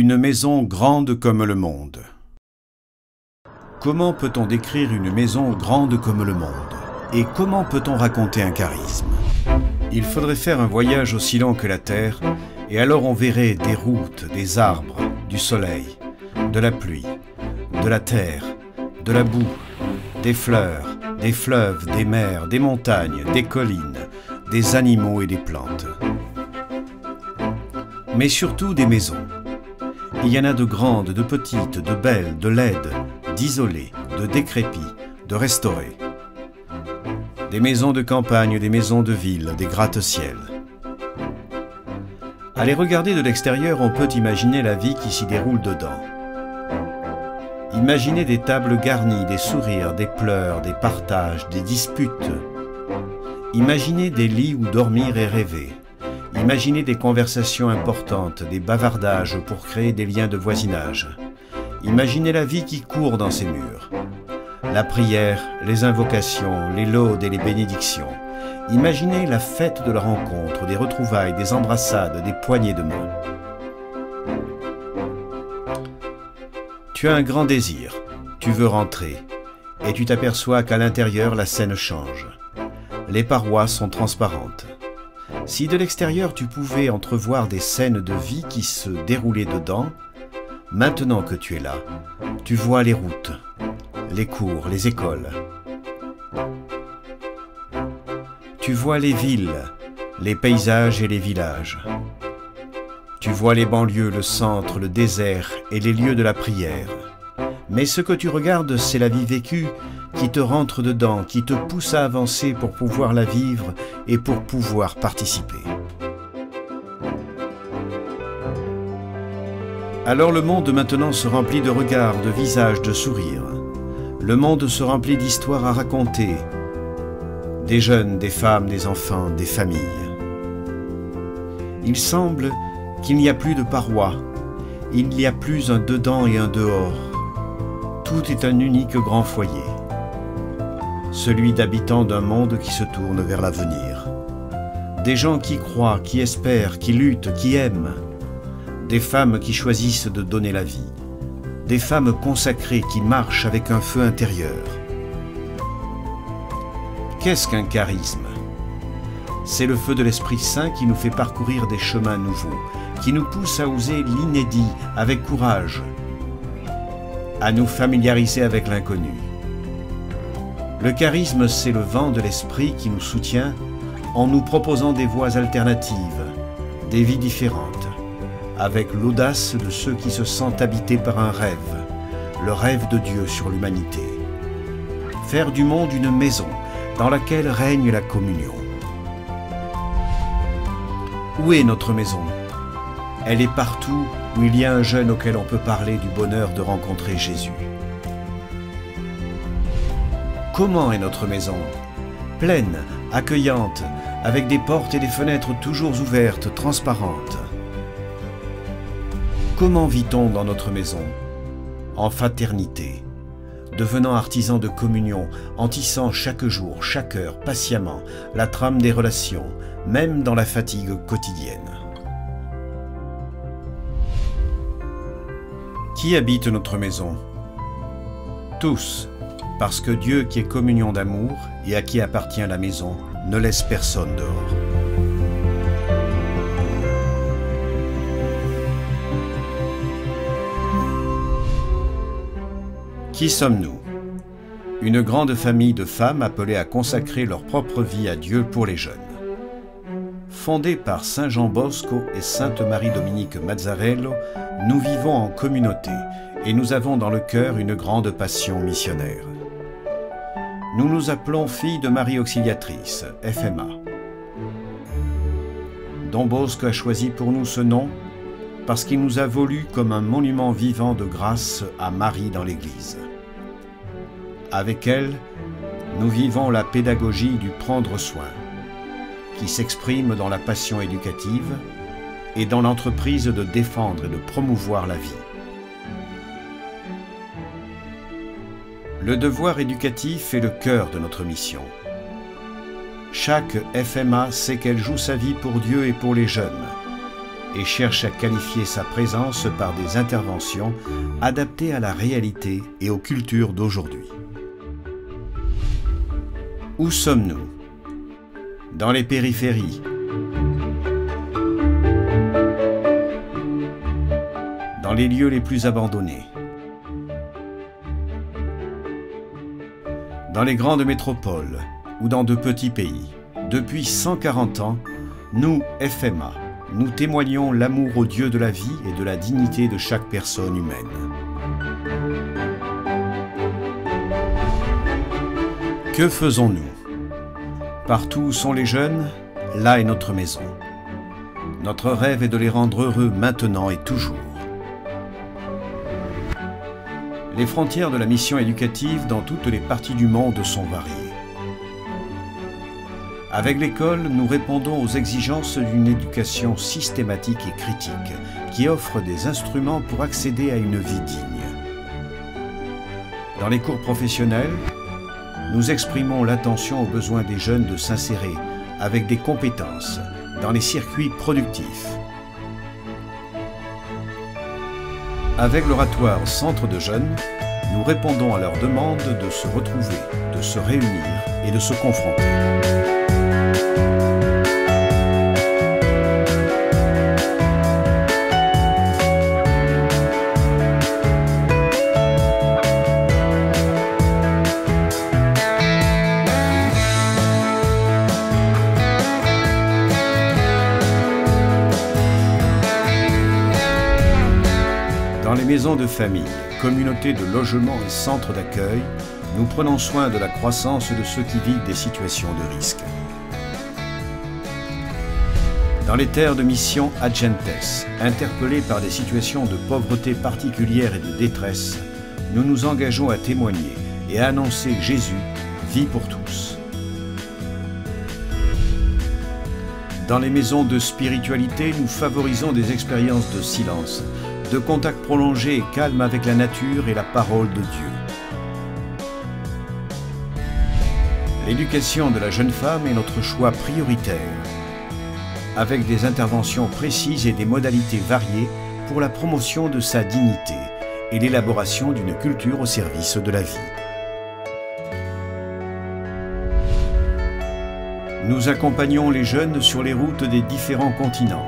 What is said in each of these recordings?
Une maison grande comme le monde. Comment peut-on décrire une maison grande comme le monde? Et comment peut-on raconter un charisme? Il faudrait faire un voyage aussi long que la Terre, et alors on verrait des routes, des arbres, du soleil, de la pluie, de la terre, de la boue, des fleurs, des fleuves, des mers, des montagnes, des collines, des animaux et des plantes. Mais surtout des maisons. Il y en a de grandes, de petites, de belles, de laides, d'isolées, de décrépies, de restaurées. Des maisons de campagne, des maisons de ville, des gratte-ciel. À les regarder de l'extérieur, on peut imaginer la vie qui s'y déroule dedans. Imaginez des tables garnies, des sourires, des pleurs, des partages, des disputes. Imaginez des lits où dormir et rêver. Imaginez des conversations importantes, des bavardages pour créer des liens de voisinage. Imaginez la vie qui court dans ces murs. La prière, les invocations, les laudes et les bénédictions. Imaginez la fête de la rencontre, des retrouvailles, des embrassades, des poignées de main. Tu as un grand désir, tu veux rentrer, et tu t'aperçois qu'à l'intérieur la scène change. Les parois sont transparentes. Si de l'extérieur tu pouvais entrevoir des scènes de vie qui se déroulaient dedans, maintenant que tu es là, tu vois les routes, les cours, les écoles. Tu vois les villes, les paysages et les villages. Tu vois les banlieues, le centre, le désert et les lieux de la prière. Mais ce que tu regardes, c'est la vie vécue qui te rentre dedans, qui te pousse à avancer pour pouvoir la vivre et pour pouvoir participer. Alors le monde maintenant se remplit de regards, de visages, de sourires. Le monde se remplit d'histoires à raconter. Des jeunes, des femmes, des enfants, des familles. Il semble qu'il n'y a plus de parois. Il n'y a plus un dedans et un dehors. Tout est un unique grand foyer. Celui d'habitants d'un monde qui se tourne vers l'avenir. Des gens qui croient, qui espèrent, qui luttent, qui aiment. Des femmes qui choisissent de donner la vie. Des femmes consacrées qui marchent avec un feu intérieur. Qu'est-ce qu'un charisme? C'est le feu de l'Esprit Saint qui nous fait parcourir des chemins nouveaux, qui nous pousse à oser l'inédit avec courage, à nous familiariser avec l'inconnu. Le charisme, c'est le vent de l'Esprit qui nous soutient en nous proposant des voies alternatives, des vies différentes, avec l'audace de ceux qui se sentent habités par un rêve, le rêve de Dieu sur l'humanité. Faire du monde une maison dans laquelle règne la communion. Où est notre maison? Elle est partout où il y a un jeune auquel on peut parler du bonheur de rencontrer Jésus. Comment est notre maison? Pleine, accueillante, avec des portes et des fenêtres toujours ouvertes, transparentes. Comment vit-on dans notre maison? En fraternité, devenant artisan de communion, en tissant chaque jour, chaque heure, patiemment, la trame des relations, même dans la fatigue quotidienne. Qui habite notre maison? Tous, parce que Dieu qui est communion d'amour et à qui appartient la maison, ne laisse personne dehors. Qui sommes-nous? Une grande famille de femmes appelées à consacrer leur propre vie à Dieu pour les jeunes. Fondée par Saint Jean Bosco et Sainte Marie-Dominique Mazzarello, nous vivons en communauté et nous avons dans le cœur une grande passion missionnaire. Nous nous appelons Filles de Marie Auxiliatrice, FMA. Don Bosco a choisi pour nous ce nom parce qu'il nous a valu comme un monument vivant de grâce à Marie dans l'Église. Avec elle, nous vivons la pédagogie du prendre soin, qui s'exprime dans la passion éducative et dans l'entreprise de défendre et de promouvoir la vie. Le devoir éducatif est le cœur de notre mission. Chaque FMA sait qu'elle joue sa vie pour Dieu et pour les jeunes. et cherche à qualifier sa présence par des interventions adaptées à la réalité et aux cultures d'aujourd'hui. Où sommes-nous? Dans les périphéries, dans les lieux les plus abandonnés, dans les grandes métropoles ou dans de petits pays. Depuis 140 ans, nous, FMA, nous témoignons l'amour au Dieu de la vie et de la dignité de chaque personne humaine. Que faisons-nous? Partout où sont les jeunes, là est notre maison. Notre rêve est de les rendre heureux maintenant et toujours. Les frontières de la mission éducative dans toutes les parties du monde sont variées. Avec l'école, nous répondons aux exigences d'une éducation systématique et critique qui offre des instruments pour accéder à une vie digne. Dans les cours professionnels, nous exprimons l'attention aux besoins des jeunes de s'insérer avec des compétences dans les circuits productifs. Avec l'oratoire Centre de Jeunes, nous répondons à leur demande de se retrouver, de se réunir et de se confronter. Dans les maisons de famille, communautés de logement et centres d'accueil, nous prenons soin de la croissance de ceux qui vivent des situations de risque. Dans les terres de mission Agentes, interpellés par des situations de pauvreté particulière et de détresse, nous nous engageons à témoigner et à annoncer Jésus, vie pour tous. Dans les maisons de spiritualité, nous favorisons des expériences de silence, de contact prolongé et calme avec la nature et la parole de Dieu. L'éducation de la jeune femme est notre choix prioritaire, avec des interventions précises et des modalités variées pour la promotion de sa dignité et l'élaboration d'une culture au service de la vie. Nous accompagnons les jeunes sur les routes des différents continents,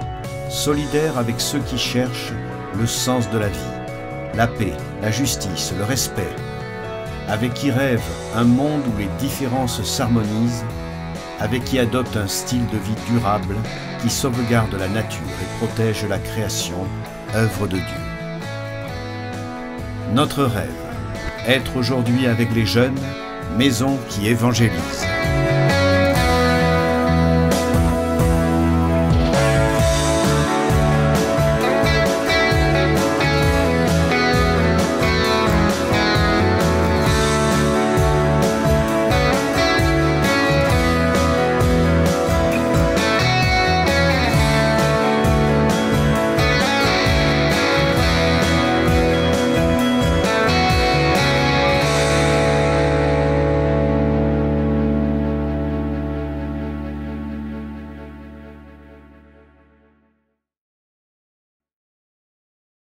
solidaires avec ceux qui cherchent le sens de la vie, la paix, la justice, le respect, avec qui rêvent un monde où les différences s'harmonisent, avec qui adoptent un style de vie durable qui sauvegarde la nature et protège la création, œuvre de Dieu. Notre rêve, être aujourd'hui avec les jeunes, maison qui évangélise.